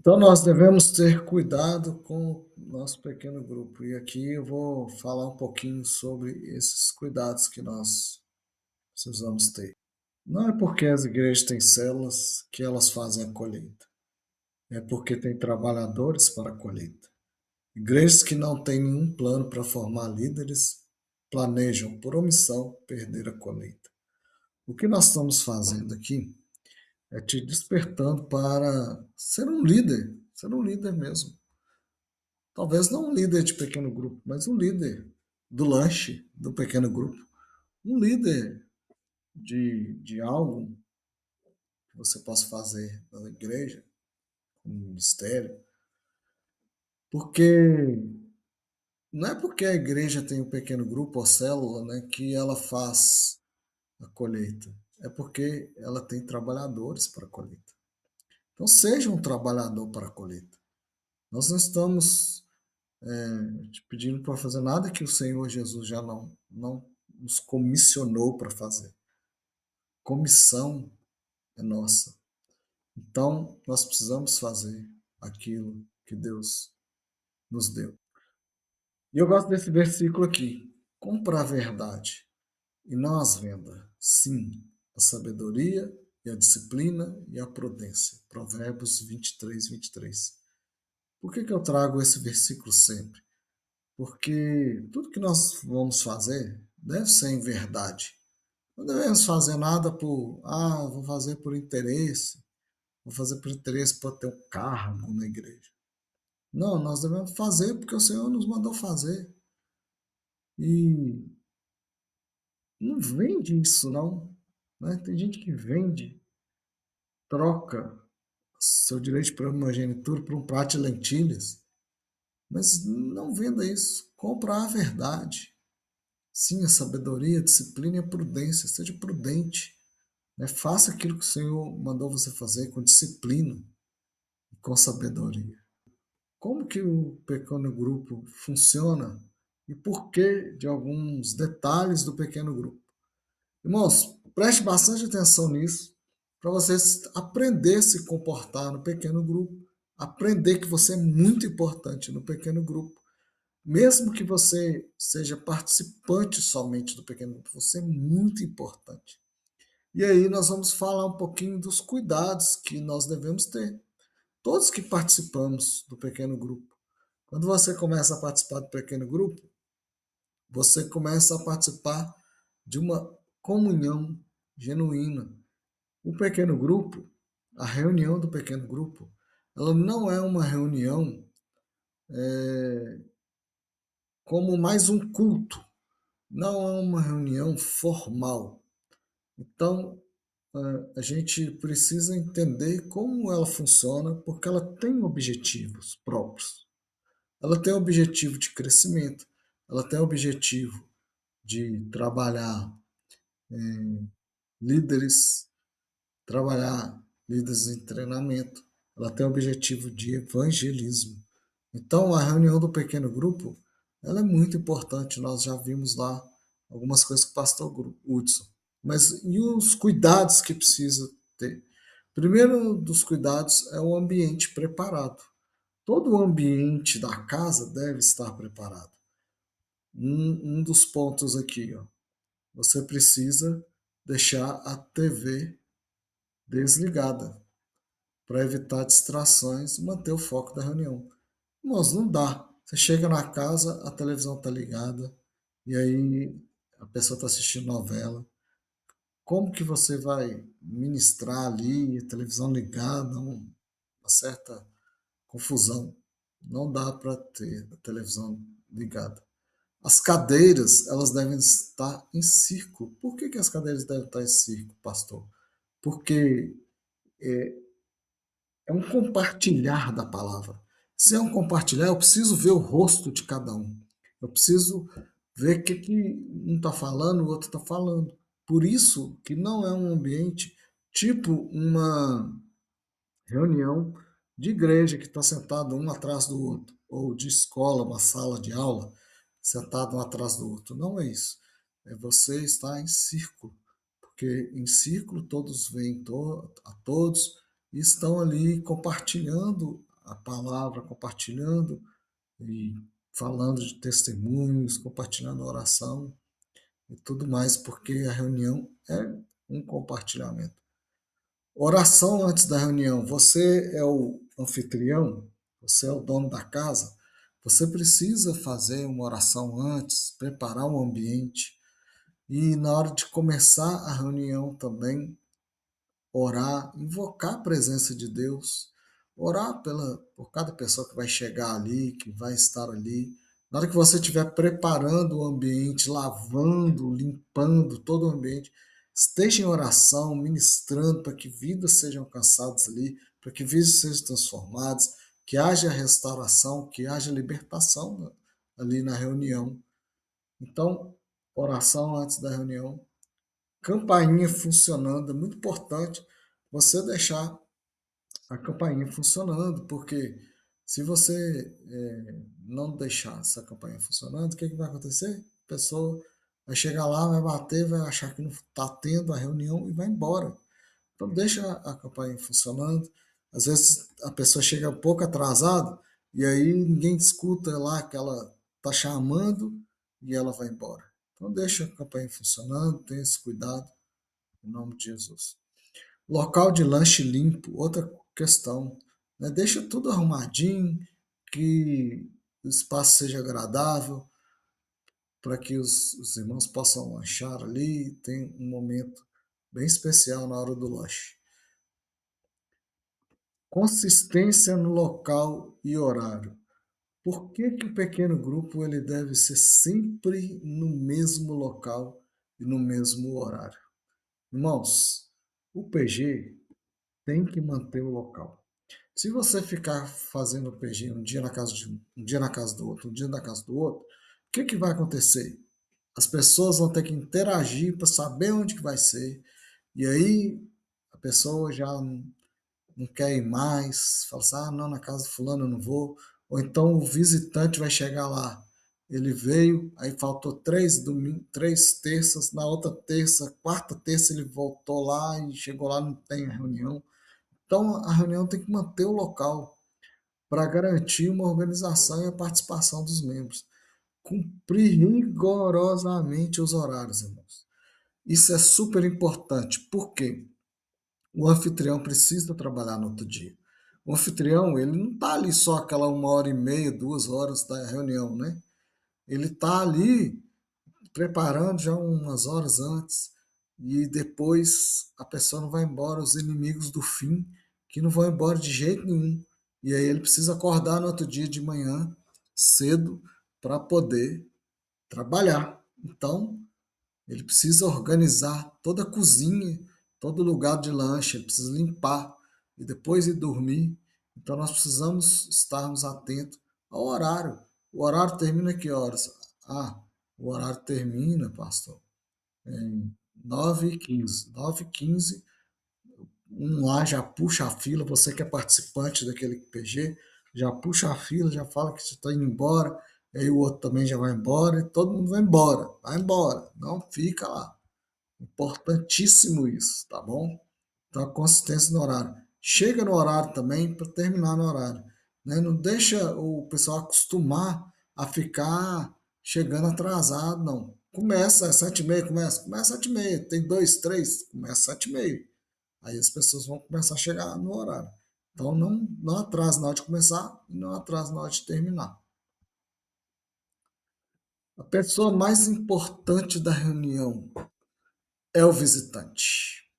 Então, nós devemos ter cuidado com o nosso pequeno grupo. E aqui eu vou falar um pouquinho sobre esses cuidados que nós precisamos ter. Não é porque as igrejas têm células que elas fazem a colheita. É porque tem trabalhadores para a colheita. Igrejas que não têm nenhum plano para formar líderes planejam, por omissão, perder a colheita. O que nós estamos fazendo aqui é te despertando para ser um líder mesmo. Talvez não um líder de pequeno grupo, mas um líder do lanche do pequeno grupo. Um líder de algo que você possa fazer na igreja, no ministério. Porque não é porque a igreja tem um pequeno grupo ou célula, né, que ela faz a colheita. É porque ela tem trabalhadores para a colheita. Então, seja um trabalhador para a colheita. Nós não estamos te pedindo para fazer nada que o Senhor Jesus já não nos comissionou para fazer. Comissão é nossa. Então, nós precisamos fazer aquilo que Deus nos deu. E eu gosto desse versículo aqui. Compra a verdade e não as venda. Sim, a sabedoria e a disciplina e a prudência. Provérbios 23, 23. Por que eu trago esse versículo sempre? Porque tudo que nós vamos fazer deve ser em verdade. Não devemos fazer nada vou fazer por interesse, vou fazer por interesse para ter um cargo na igreja. Não, nós devemos fazer porque o Senhor nos mandou fazer. E não vende isso, não. Né? Tem gente que vende, troca seu direito de primogenitura por um prato de lentilhas. Mas não venda isso. Compra a verdade. Sim, a sabedoria, a disciplina e a prudência. Seja prudente. Né? Faça aquilo que o Senhor mandou você fazer com disciplina e com sabedoria. Como que o pequeno grupo funciona e por que de alguns detalhes do pequeno grupo. Irmãos, preste bastante atenção nisso para você aprender a se comportar no pequeno grupo, aprender que você é muito importante no pequeno grupo. Mesmo que você seja participante somente do pequeno grupo, você é muito importante. E aí nós vamos falar um pouquinho dos cuidados que nós devemos ter. Todos que participamos do pequeno grupo. Quando você começa a participar do pequeno grupo, você começa a participar de uma comunhão genuína. O pequeno grupo, a reunião do pequeno grupo, ela não é uma reunião como mais um culto, não é uma reunião formal. Então, a gente precisa entender como ela funciona, porque ela tem objetivos próprios. Ela tem objetivo de crescimento, ela tem objetivo de líderes, trabalhar líderes em treinamento, ela tem objetivo de evangelismo. Então, a reunião do pequeno grupo, ela é muito importante, nós já vimos lá algumas coisas com o pastor Hudson. Mas e os cuidados que precisa ter? Primeiro dos cuidados é o ambiente preparado. Todo o ambiente da casa deve estar preparado. Um dos pontos aqui, ó, você precisa deixar a TV desligada para evitar distrações e manter o foco da reunião. Mas não dá. Você chega na casa, a televisão está ligada e aí a pessoa está assistindo novela. Como que você vai ministrar ali, a televisão ligada, uma certa confusão. Não dá para ter a televisão ligada. As cadeiras, elas devem estar em círculo. Por que as cadeiras devem estar em círculo, pastor? Porque é um compartilhar da palavra. Se é um compartilhar, eu preciso ver o rosto de cada um. Eu preciso ver o que um está falando, o outro está falando. Por isso que não é um ambiente tipo uma reunião de igreja que está sentado um atrás do outro, ou de escola, uma sala de aula, sentado um atrás do outro. Não é isso. É você estar em círculo, porque em círculo todos veem a todos e estão ali compartilhando a palavra, compartilhando e falando de testemunhos, compartilhando oração e tudo mais, porque a reunião é um compartilhamento. Oração antes da reunião. Você é o anfitrião, você é o dono da casa, você precisa fazer uma oração antes, preparar o ambiente e na hora de começar a reunião também orar, invocar a presença de Deus, orar por cada pessoa que vai chegar ali, que vai estar ali. Na hora que você estiver preparando o ambiente, lavando, limpando todo o ambiente, esteja em oração, ministrando para que vidas sejam alcançadas ali, para que vidas sejam transformadas, que haja restauração, que haja libertação ali na reunião. Então, oração antes da reunião, campainha funcionando, é muito importante você deixar a campainha funcionando, porque se você não deixar essa campainha funcionando, o que vai acontecer? A pessoa vai chegar lá, vai bater, vai achar que não está tendo a reunião e vai embora. Então deixa a campainha funcionando. Às vezes a pessoa chega um pouco atrasada e aí ninguém escuta lá que ela está chamando e ela vai embora. Então deixa a campainha funcionando, tenha esse cuidado. Em nome de Jesus. Local de lanche limpo, outra questão. Né? Deixa tudo arrumadinho, que o espaço seja agradável, para que os irmãos possam lanchar ali. Tem um momento bem especial na hora do lanche. Consistência no local e horário. Por que o pequeno grupo ele deve ser sempre no mesmo local e no mesmo horário? Irmãos, o PG tem que manter o local. Se você ficar fazendo PG um dia na casa de um dia na casa do outro, um dia na casa do outro, o que vai acontecer? As pessoas vão ter que interagir para saber onde que vai ser. E aí a pessoa já não quer ir mais, fala assim, não, na casa do fulano eu não vou. Ou então o visitante vai chegar lá. Ele veio, aí faltou 3 terças, na outra terça, quarta terça ele voltou lá e chegou lá, não tem a reunião. Então, a reunião tem que manter o local para garantir uma organização e a participação dos membros. Cumprir rigorosamente os horários, irmãos. Isso é super importante, porque o anfitrião precisa trabalhar no outro dia. O anfitrião, ele não está ali só aquela 1 hora e meia, 2 horas da reunião, né? Ele está ali preparando já umas horas antes e depois a pessoa não vai embora, os inimigos do fim que não vão embora de jeito nenhum. E aí ele precisa acordar no outro dia de manhã cedo para poder trabalhar. Então, ele precisa organizar toda a cozinha, todo lugar de lanche, ele precisa limpar e depois ir dormir. Então nós precisamos estarmos atentos ao horário. O horário termina que horas? O horário termina, pastor, em 9h15. 9h15, um lá já puxa a fila, você que é participante daquele PG, já puxa a fila, já fala que você está indo embora, aí o outro também já vai embora, e todo mundo vai embora, não fica lá. Importantíssimo isso, tá bom? Então, a consistência no horário. Chega no horário também para terminar no horário. Né? Não deixa o pessoal acostumar a ficar chegando atrasado, não. Começa às 7h30, começa às 7h30. Tem dois, três, começa às 7h30. Aí as pessoas vão começar a chegar no horário. Então não atrasa na hora de começar e não atrasa na hora de terminar. A pessoa mais importante da reunião é o visitante.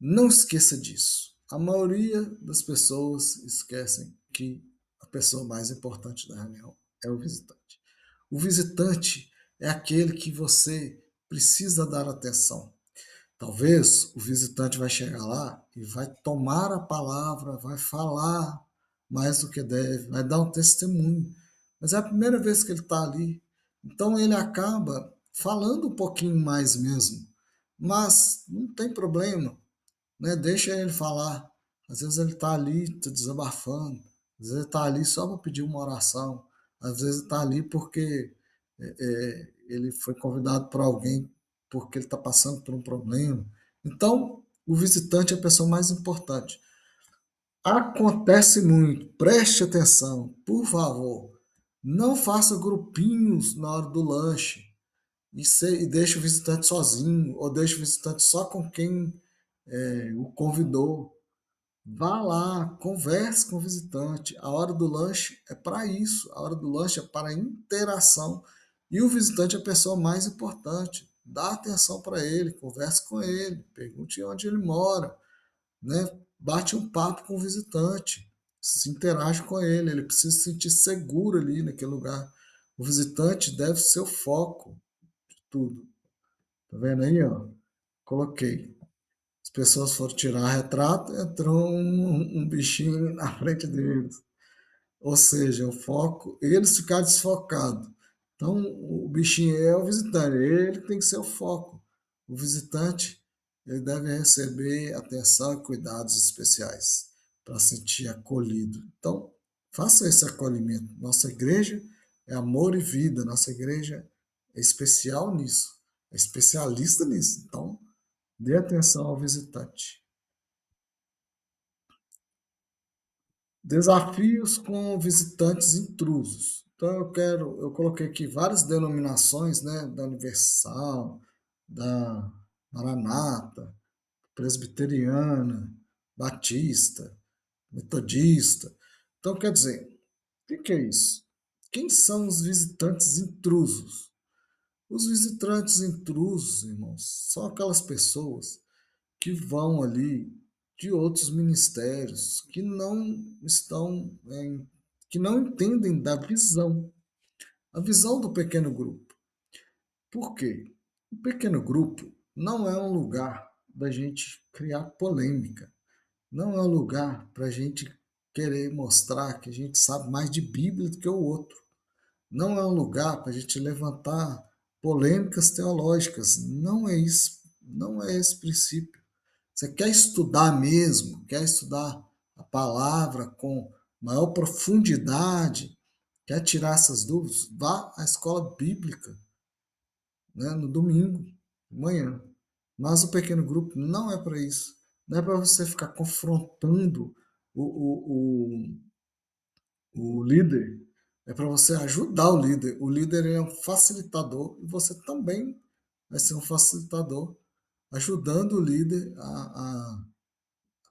Não esqueça disso. A maioria das pessoas esquecem que a pessoa mais importante da reunião é o visitante. O visitante é aquele que você precisa dar atenção. Talvez o visitante vai chegar lá e vai tomar a palavra, vai falar mais do que deve, vai dar um testemunho. Mas é a primeira vez que ele está ali. Então ele acaba falando um pouquinho mais mesmo. Mas não tem problema, né? Deixa ele falar. Às vezes ele está ali tá desabafando, às vezes ele está ali só para pedir uma oração, às vezes ele está ali porque ele foi convidado por alguém porque ele está passando por um problema. Então, o visitante é a pessoa mais importante. Acontece muito, preste atenção, por favor. Não faça grupinhos na hora do lanche e deixe o visitante sozinho, ou deixe o visitante só com quem o convidou. Vá lá, converse com o visitante. A hora do lanche é para isso. A hora do lanche é para interação. E o visitante é a pessoa mais importante. Dá atenção para ele, converse com ele, pergunte onde ele mora, né? Bate um papo com o visitante, se interage com ele. Ele precisa se sentir seguro ali naquele lugar. O visitante deve ser o foco de tudo. Tá vendo aí, ó? Coloquei. As pessoas foram tirar retrato, entrou um bichinho na frente deles. Ou seja, o foco, eles ficaram desfocados. Então, o bichinho é o visitante, ele tem que ser o foco. O visitante, ele deve receber atenção e cuidados especiais para sentir acolhido. Então, faça esse acolhimento. Nossa igreja é amor e vida, nossa igreja é especial nisso, é especialista nisso. Então, dê atenção ao visitante. Desafios com visitantes intrusos. Então eu coloquei aqui várias denominações, né, da Universal, da Maranata, Presbiteriana, Batista, Metodista. Então quer dizer, o que é isso? Quem são os visitantes intrusos? Os visitantes intrusos, irmãos, são aquelas pessoas que vão ali de outros ministérios que não estão que não entendem da visão, a visão do pequeno grupo. Por quê? O pequeno grupo não é um lugar da gente criar polêmica, não é um lugar para a gente querer mostrar que a gente sabe mais de Bíblia do que o outro. Não é um lugar para a gente levantar polêmicas teológicas. Não é isso, não é esse princípio. Você quer estudar mesmo, quer estudar a palavra com maior profundidade, quer tirar essas dúvidas, vá à escola bíblica, né, no domingo, de manhã. Mas o pequeno grupo não é para isso. Não é para você ficar confrontando o, o, o líder. É para você ajudar o líder. O líder é um facilitador e você também vai ser um facilitador, ajudando o líder a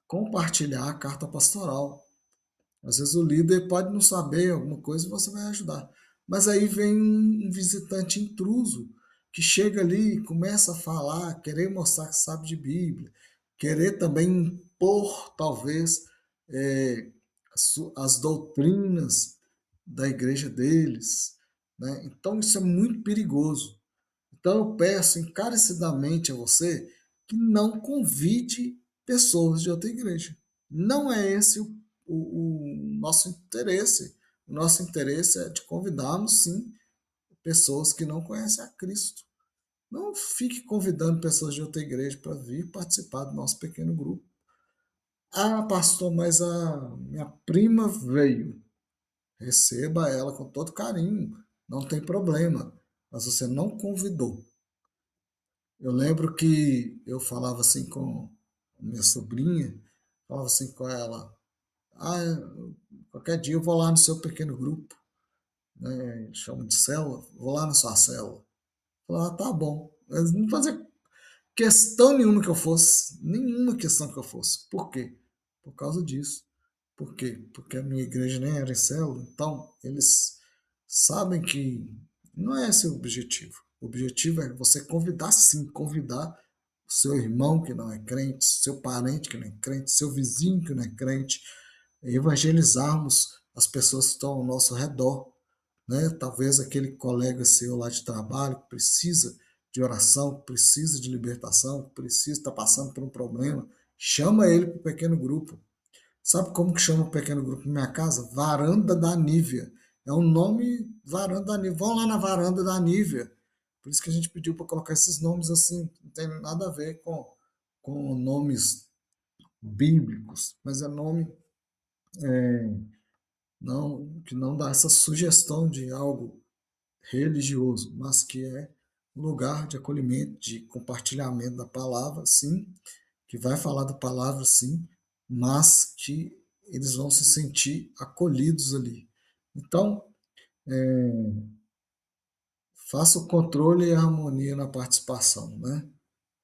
compartilhar a carta pastoral. Às vezes o líder pode não saber alguma coisa e você vai ajudar. Mas aí vem um visitante intruso que chega ali e começa a falar, querer mostrar que sabe de Bíblia, querer também impor, talvez, é, as doutrinas da igreja deles. Né? Então isso é muito perigoso. Então eu peço encarecidamente a você que não convide pessoas de outra igreja. Não é esse o nosso interesse. O nosso interesse é de convidarmos, sim, pessoas que não conhecem a Cristo. Não fique convidando pessoas de outra igreja para vir participar do nosso pequeno grupo. Ah, pastor, mas a minha prima veio. Receba ela com todo carinho, não tem problema. Mas você não convidou. Eu lembro que eu falava assim com minha sobrinha, falava assim com ela, qualquer dia eu vou lá no seu pequeno grupo, né? Chamo de célula, vou lá na sua célula. Falei, tá bom. Mas não fazia questão nenhuma que eu fosse, nenhuma questão que eu fosse. Por quê? Por causa disso. Por quê? Porque a minha igreja nem era em célula, então eles sabem que não é esse o objetivo. O objetivo é você convidar, sim, convidar o seu irmão que não é crente, seu parente que não é crente, seu vizinho que não é crente, evangelizarmos as pessoas que estão ao nosso redor, né? Talvez aquele colega seu lá de trabalho que precisa de oração, que precisa de libertação, que precisa estar passando por um problema, chama ele para o pequeno grupo. Sabe como que chama o pequeno grupo na minha casa? Varanda da Nívea. É um nome, Varanda da Nívea. Vão lá na Varanda da Nívea. Por isso que a gente pediu para colocar esses nomes assim. Não tem nada a ver com nomes bíblicos, mas é nome que não dá essa sugestão de algo religioso, mas que é um lugar de acolhimento, de compartilhamento da palavra, sim, que vai falar da palavra, sim, mas que eles vão se sentir acolhidos ali. Então, eh, faça o controle e a harmonia na participação, né?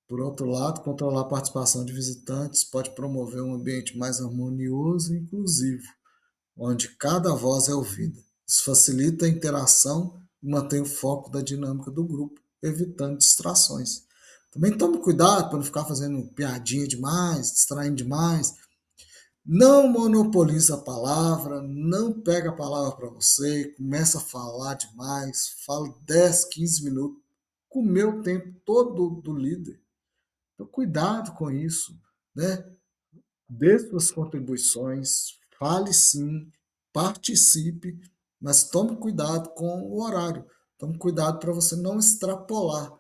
Por outro lado, controlar a participação de visitantes pode promover um ambiente mais harmonioso e inclusivo, onde cada voz é ouvida. Isso facilita a interação e mantém o foco da dinâmica do grupo, evitando distrações. Também tome cuidado para não ficar fazendo piadinha demais, distraindo demais. Não monopoliza a palavra, não pega a palavra para você, começa a falar demais, fala 10, 15 minutos, comeu o tempo todo do líder. Então, cuidado com isso, né? Dê suas contribuições, fale sim, participe, mas tome cuidado com o horário. Tome cuidado para você não extrapolar.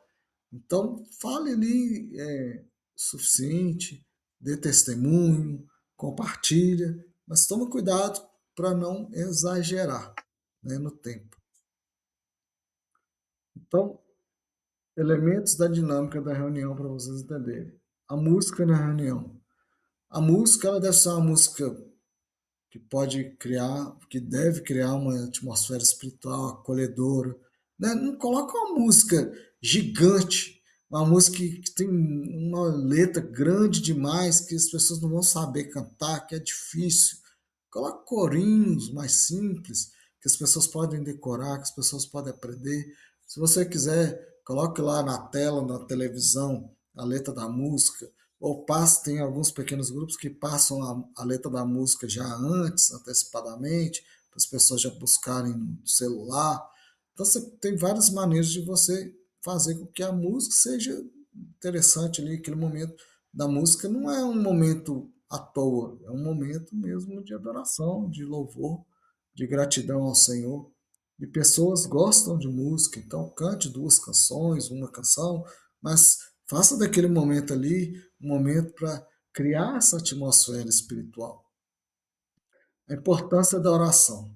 Então, fale ali o suficiente, dê testemunho, compartilha, mas tome cuidado para não exagerar, né, no tempo. Então, elementos da dinâmica da reunião para vocês entenderem. A música na reunião. A música ela deve ser uma música que pode criar, que deve criar uma atmosfera espiritual acolhedora, né? Não coloca uma música gigante, uma música que tem uma letra grande demais que as pessoas não vão saber cantar, que é difícil. Coloca corinhos mais simples, que as pessoas podem decorar, que as pessoas podem aprender. Se você quiser, coloque lá na tela, na televisão, a letra da música, ou passe, tem alguns pequenos grupos que passam a letra da música já antes, antecipadamente, para as pessoas já buscarem no celular. Então você tem várias maneiras de você fazer com que a música seja interessante ali, aquele momento da música não é um momento à toa, é um momento mesmo de adoração, de louvor, de gratidão ao Senhor. E pessoas gostam de música, então cante duas canções, uma canção, mas faça daquele momento ali um momento para criar essa atmosfera espiritual. A importância da oração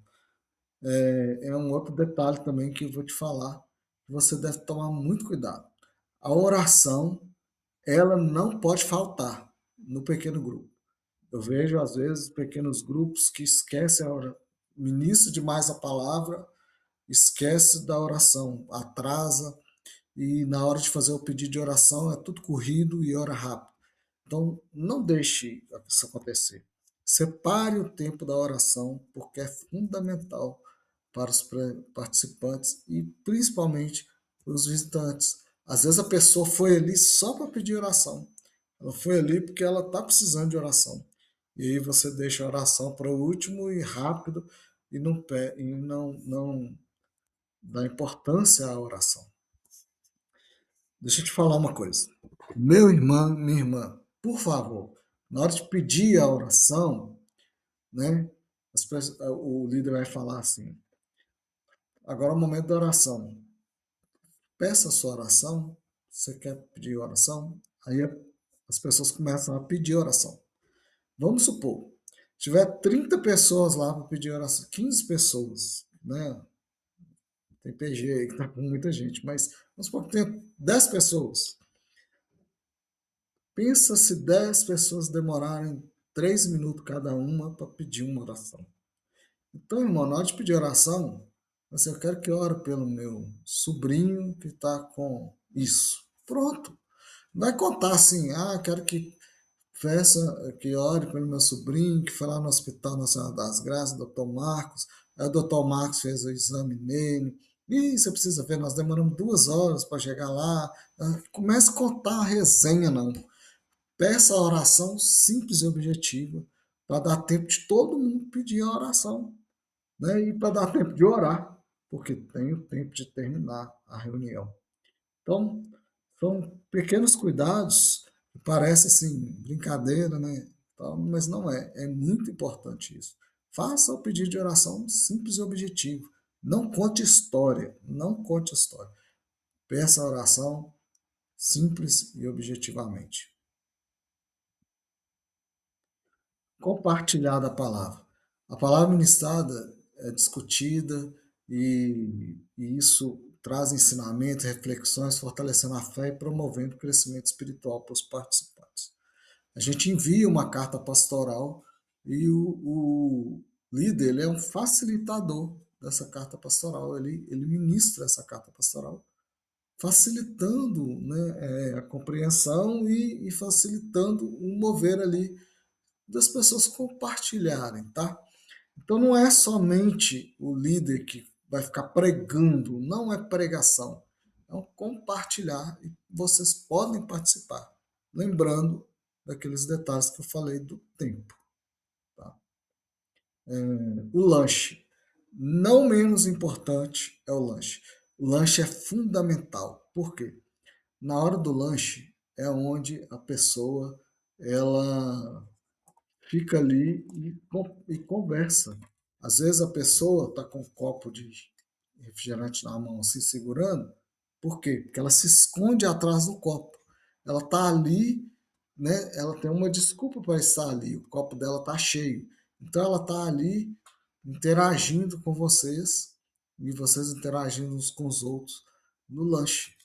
é um outro detalhe também que eu vou te falar, que você deve tomar muito cuidado. A oração, ela não pode faltar no pequeno grupo. Eu vejo, às vezes, pequenos grupos que esquecem a oração, ministra demais a palavra, esquece da oração, atrasa, e na hora de fazer o pedido de oração é tudo corrido e ora rápido. Então, não deixe isso acontecer. Separe o tempo da oração, porque é fundamental para os participantes e principalmente para os visitantes. Às vezes a pessoa foi ali só para pedir oração. Ela foi ali porque ela está precisando de oração. E aí você deixa a oração para o último e rápido e não dá importância à oração. Deixa eu te falar uma coisa. Meu irmão, minha irmã, por favor, na hora de pedir a oração, né, o líder vai falar assim: agora é o momento da oração. Peça a sua oração. Você quer pedir oração? Aí as pessoas começam a pedir oração. Vamos supor, tiver 30 pessoas lá para pedir oração, 15 pessoas, né? Tem PG aí que tá com muita gente, mas vamos supor que tem 10 pessoas. Pensa se 10 pessoas demorarem 3 minutos cada uma para pedir uma oração. Então, irmão, na hora de pedir oração, assim, eu quero que ore pelo meu sobrinho que está com isso. Pronto. Não vai contar assim, quero que peça, que ore pelo meu sobrinho, que foi lá no Hospital Nacional das Graças, doutor Marcos. Aí o doutor Marcos fez o exame nele. E você precisa ver, nós demoramos 2 horas para chegar lá. Comece a contar a resenha, não. Peça a oração simples e objetiva, para dar tempo de todo mundo pedir a oração, né? E para dar tempo de orar, porque tem o tempo de terminar a reunião. Então, são pequenos cuidados, que parece assim, brincadeira, né? Mas não é, é muito importante isso. Faça o pedido de oração simples e objetivo. Não conte história, não conte história. Peça a oração simples e objetivamente. Compartilhar da palavra. A palavra ministrada é discutida e isso traz ensinamentos, reflexões, fortalecendo a fé e promovendo o crescimento espiritual para os participantes. A gente envia uma carta pastoral E o líder, ele é um facilitador dessa carta pastoral, ele ministra essa carta pastoral, facilitando, né, a compreensão e facilitando o mover ali das pessoas compartilharem, tá? Então não é somente o líder que vai ficar pregando, não é pregação, é um compartilhar e vocês podem participar, lembrando daqueles detalhes que eu falei do tempo, tá? O lanche, não menos importante é o lanche. O lanche é fundamental. Por quê? Na hora do lanche é onde a pessoa ela fica ali e conversa. Às vezes a pessoa está com um copo de refrigerante na mão, se segurando. Por quê? Porque ela se esconde atrás do copo. Ela está ali, né? Ela tem uma desculpa para estar ali. O copo dela está cheio. Então ela está ali interagindo com vocês e vocês interagindo uns com os outros no lanche.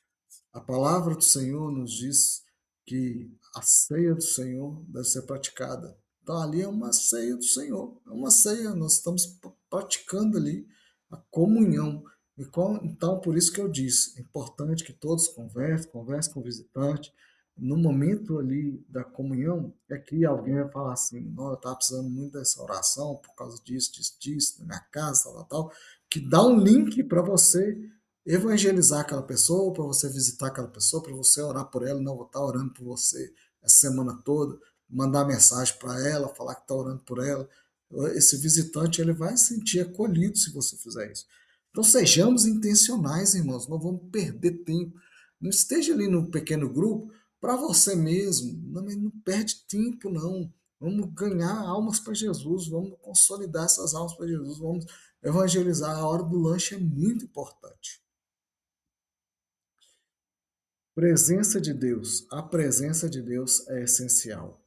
A palavra do Senhor nos diz que a ceia do Senhor deve ser praticada. Então, ali é uma ceia do Senhor, é uma ceia, nós estamos praticando ali a comunhão. Então, por isso que eu disse, é importante que todos conversem com o visitante. No momento ali da comunhão, é que alguém vai falar assim, não, eu estava precisando muito dessa oração por causa disso, disso, disso, na minha casa, tal, tal, tal, que dá um link para você evangelizar aquela pessoa, para você visitar aquela pessoa, para você orar por ela, não vou estar orando por você a semana toda, mandar mensagem para ela, falar que está orando por ela. Esse visitante ele vai se sentir acolhido se você fizer isso. Então sejamos intencionais, irmãos, não vamos perder tempo. Não esteja ali no pequeno grupo para você mesmo, não perde tempo não. Vamos ganhar almas para Jesus, vamos consolidar essas almas para Jesus, vamos evangelizar. A hora do lanche é muito importante. Presença de Deus. A presença de Deus é essencial.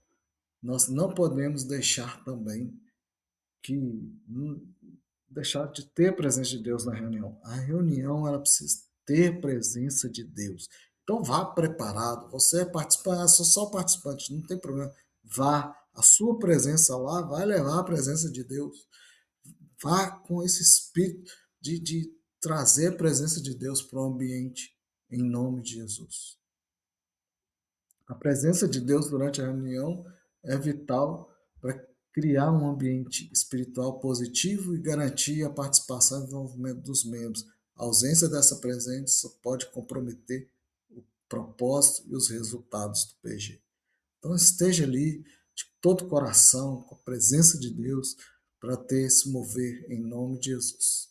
Nós não podemos deixar também que deixar de ter a presença de Deus na reunião. A reunião ela precisa ter presença de Deus. Então vá preparado. Você é participante, sou só participante, não tem problema. Vá. A sua presença lá vai levar a presença de Deus. Vá com esse espírito de trazer a presença de Deus para o ambiente, em nome de Jesus. A presença de Deus durante a reunião é vital para criar um ambiente espiritual positivo e garantir a participação e desenvolvimento dos membros. A ausência dessa presença pode comprometer o propósito e os resultados do PG. Então esteja ali de todo o coração, com a presença de Deus, para ter esse mover em nome de Jesus.